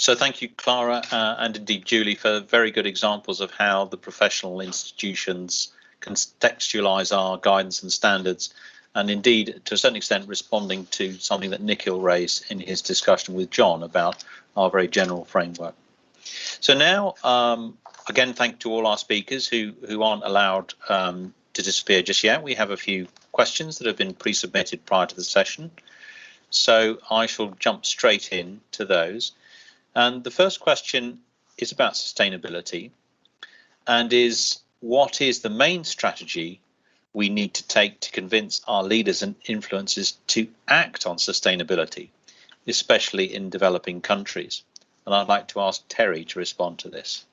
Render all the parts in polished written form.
So thank you, Clara, and indeed Julie, for very good examples of how the professional institutions contextualise our guidance and standards, and indeed, to a certain extent, responding to something that Nikhil raised in his discussion with John about our very general framework. So now, again, thank to all our speakers who aren't allowed to disappear just yet. We have a few questions that have been pre-submitted prior to the session, so I shall jump straight in to those. And the first question is about sustainability, and is what is the main strategy we need to take to convince our leaders and influencers to act on sustainability, especially in developing countries? And I'd like to ask Terry to respond to this.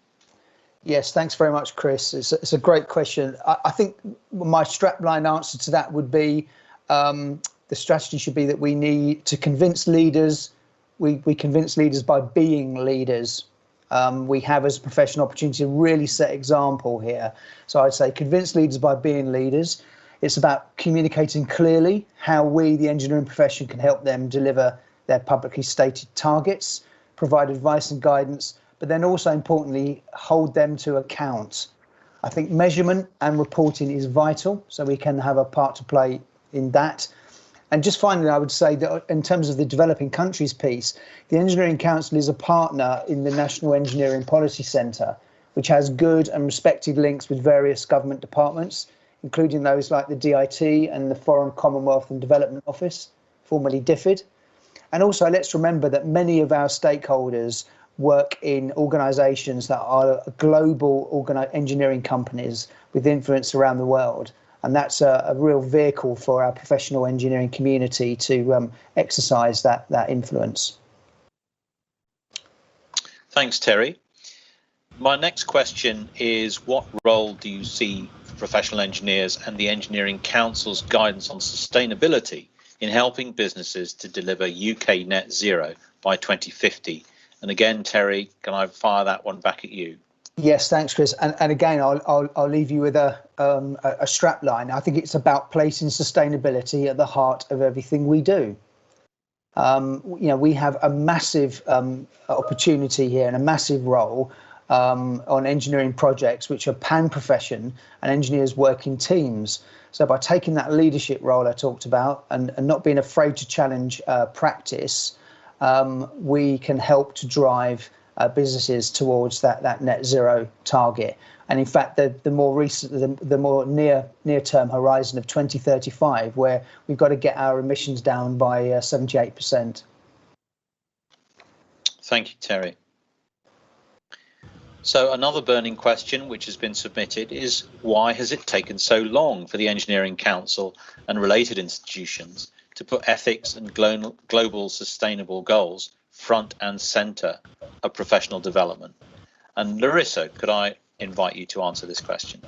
Yes, thanks very much, Chris. It's a great question. I think my strapline answer to that would be the strategy should be that we need to convince leaders. We convince leaders by being leaders. We have as a professional opportunity to really set example here. So I'd say convince leaders by being leaders. It's about communicating clearly how we, the engineering profession, can help them deliver their publicly stated targets, provide advice and guidance, but then also importantly, hold them to account. I think measurement and reporting is vital, so we can have a part to play in that. And just finally, I would say that in terms of the developing countries piece, the Engineering Council is a partner in the National Engineering Policy Centre, which has good and respected links with various government departments, including those like the DIT and the Foreign Commonwealth and Development Office, formerly DFID. And also, let's remember that many of our stakeholders work in organisations that are global engineering companies with influence around the world. And that's a real vehicle for our professional engineering community to exercise that influence. Thanks, Terry. My next question is, what role do you see for professional engineers and the Engineering Council's guidance on sustainability in helping businesses to deliver UK net zero by 2050? And again, Terry, can I fire that one back at you? Yes, thanks, Chris. And again, I'll leave you with a strap line. I think it's about placing sustainability at the heart of everything we do. We have a massive opportunity here and a massive role on engineering projects, which are pan-profession and engineers work in teams. So by taking that leadership role I talked about and not being afraid to challenge practice, we can help to drive businesses towards that net zero target. And in fact, the more near-term horizon of 2035, where we've got to get our emissions down by 78%. Thank you, Terry. So another burning question which has been submitted is, why has it taken so long for the Engineering Council and related institutions to put ethics and global sustainable goals front and centre of professional development? And Larissa, could I invite you to answer this question?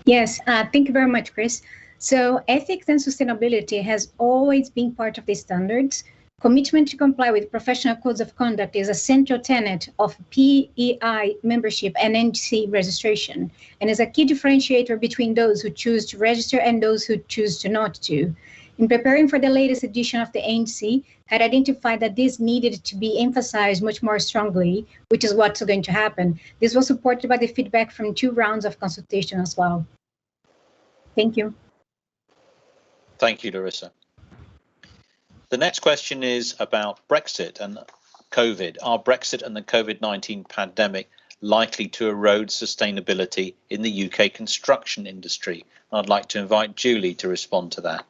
Yes, thank you very much, Chris. So ethics and sustainability has always been part of the standards. Commitment to comply with professional codes of conduct is a central tenet of PEI membership and NC registration, and is a key differentiator between those who choose to register and those who choose to not to. In preparing for the latest edition of the ANC, had identified that this needed to be emphasized much more strongly, which is what's going to happen. This was supported by the feedback from 2 rounds of consultation as well. Thank you. Thank you, Larissa. The next question is about Brexit and COVID. Are Brexit and the COVID-19 pandemic likely to erode sustainability in the UK construction industry? I'd like to invite Julie to respond to that.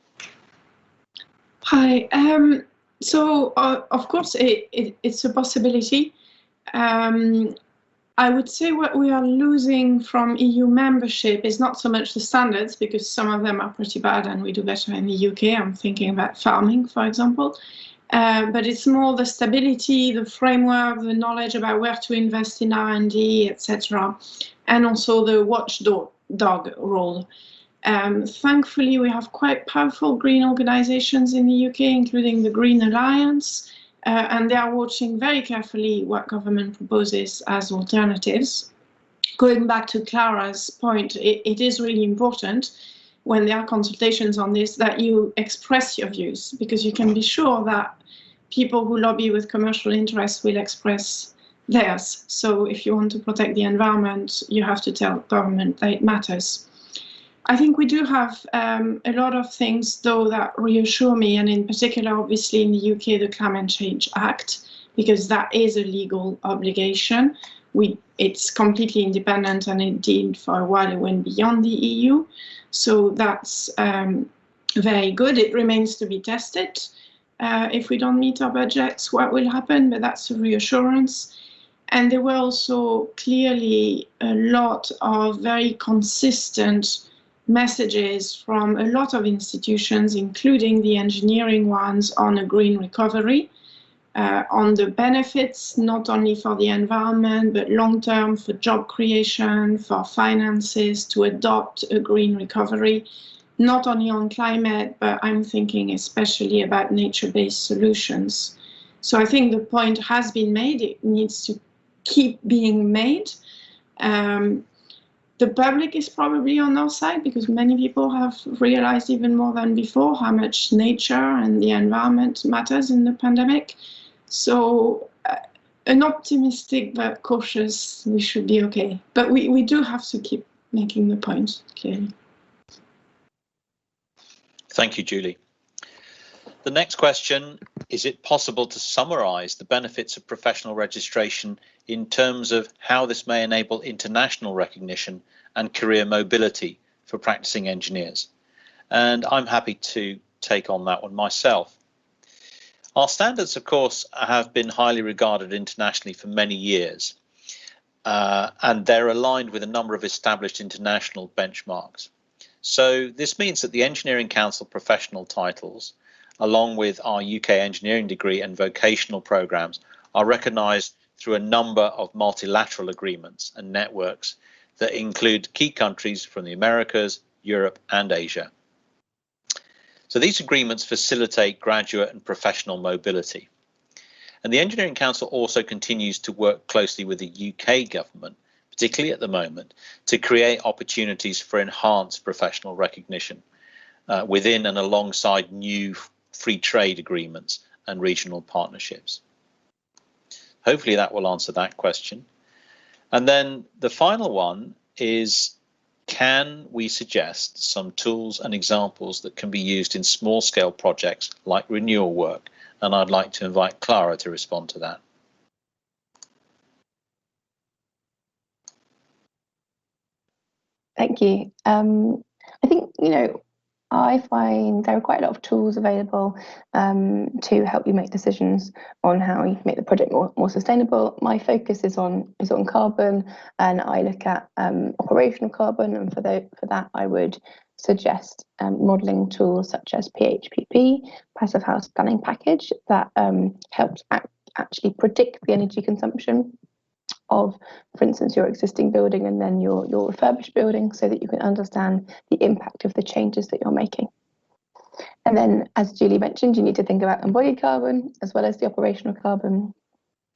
Hi. Of course, it's a possibility. I would say what we are losing from EU membership is not so much the standards, because some of them are pretty bad and we do better in the UK. I'm thinking about farming, for example. But it's more the stability, the framework, the knowledge about where to invest in R&D, etc. And also the watchdog role. Thankfully, we have quite powerful green organizations in the UK, including the Green Alliance, and they are watching very carefully what government proposes as alternatives. Going back to Clara's point, it is really important when there are consultations on this that you express your views, because you can be sure that people who lobby with commercial interests will express theirs. So if you want to protect the environment, you have to tell government that it matters. I think we do have a lot of things, though, that reassure me, and in particular, obviously, in the UK, the Climate Change Act, because that is a legal obligation. It's completely independent, and indeed, for a while, it went beyond the EU. So that's very good. It remains to be tested. If we don't meet our budgets, what will happen? But that's a reassurance. And there were also clearly a lot of very consistent messages from a lot of institutions, including the engineering ones, on a green recovery, on the benefits, not only for the environment, but long-term for job creation, for finances, to adopt a green recovery, not only on climate, but I'm thinking especially about nature-based solutions. So I think the point has been made. It needs to keep being made. The public is probably on our side, because many people have realized even more than before how much nature and the environment matters in the pandemic. So an optimistic but cautious, we should be okay. But we do have to keep making the point, clearly. Thank you, Julie. The next question, is it possible to summarise the benefits of professional registration in terms of how this may enable international recognition and career mobility for practicing engineers? And I'm happy to take on that one myself. Our standards, of course, have been highly regarded internationally for many years, and they're aligned with a number of established international benchmarks. So this means that the Engineering Council professional titles, along with our UK engineering degree and vocational programs, are recognised through a number of multilateral agreements and networks that include key countries from the Americas, Europe and Asia. So these agreements facilitate graduate and professional mobility. And the Engineering Council also continues to work closely with the UK government, particularly at the moment, to create opportunities for enhanced professional recognition within and alongside new free trade agreements and regional partnerships. Hopefully that will answer that question. And then the final one is, can we suggest some tools and examples that can be used in small scale projects like renewal work? And I'd like to invite Clara to respond to that. Thank you. I think, I find there are quite a lot of tools available to help you make decisions on how you can make the project more sustainable. My focus is on carbon, and I look at operational carbon, and for that I would suggest modelling tools such as PHPP, Passive House Planning Package, that helps actually predict the energy consumption of, for instance, your existing building and then your refurbished building, so that you can understand the impact of the changes that you're making. And then, as Julie mentioned, you need to think about embodied carbon as well as the operational carbon.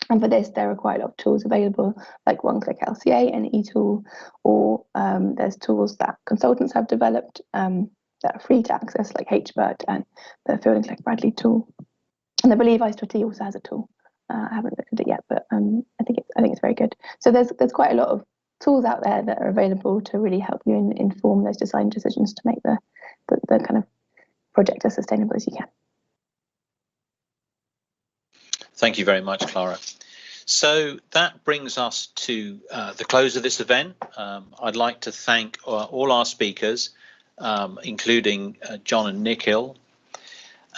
And for this, there are quite a lot of tools available, like One-Click LCA and eTool, or there's tools that consultants have developed that are free to access, like HBERT and the Fielding Like Bradley tool. And I believe I2T also has a tool. I haven't looked at it yet, but I think it's very good. So there's quite a lot of tools out there that are available to really help you inform those design decisions to make the kind of project as sustainable as you can. Thank you very much, Clara. So that brings us to the close of this event. I'd like to thank all our speakers, including John and Nikhil,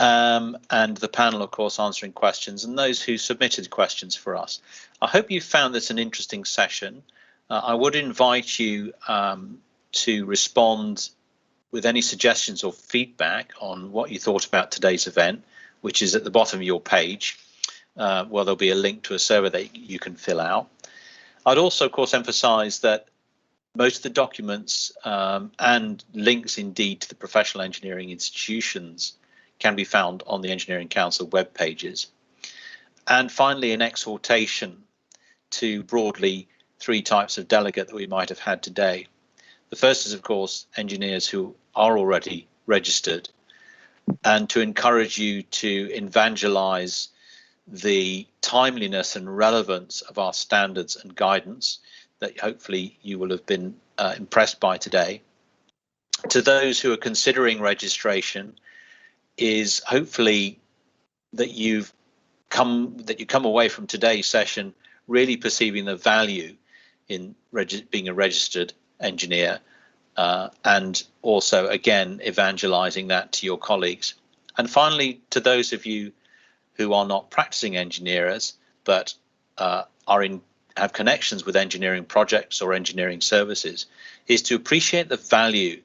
and the panel, of course, answering questions, and those who submitted questions for us. I hope you found this an interesting session. I would invite you to respond with any suggestions or feedback on what you thought about today's event, which is at the bottom of your page, where there'll be a link to a survey that you can fill out. I'd also, of course, emphasize that most of the documents and links indeed to the professional engineering institutions can be found on the Engineering Council web pages. And finally, an exhortation to broadly 3 types of delegate that we might have had today. The first is, of course, engineers who are already registered, and to encourage you to evangelize the timeliness and relevance of our standards and guidance that hopefully you will have been impressed by today. To those who are considering registration, is hopefully that you come away from today's session really perceiving the value in being a registered engineer, and also again evangelizing that to your colleagues. And finally, to those of you who are not practicing engineers but have connections with engineering projects or engineering services, is to appreciate the value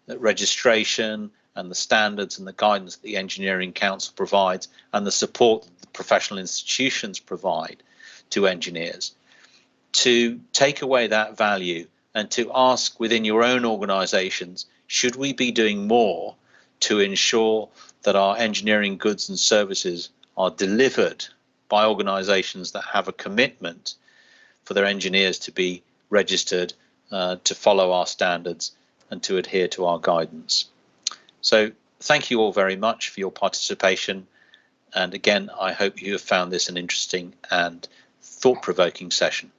that registration and the standards and the guidance that the Engineering Council provides, and the support that the professional institutions provide to engineers, to take away that value and to ask within your own organisations, should we be doing more to ensure that our engineering goods and services are delivered by organisations that have a commitment for their engineers to be registered, to follow our standards and to adhere to our guidance. So thank you all very much for your participation. And again, I hope you have found this an interesting and thought-provoking session.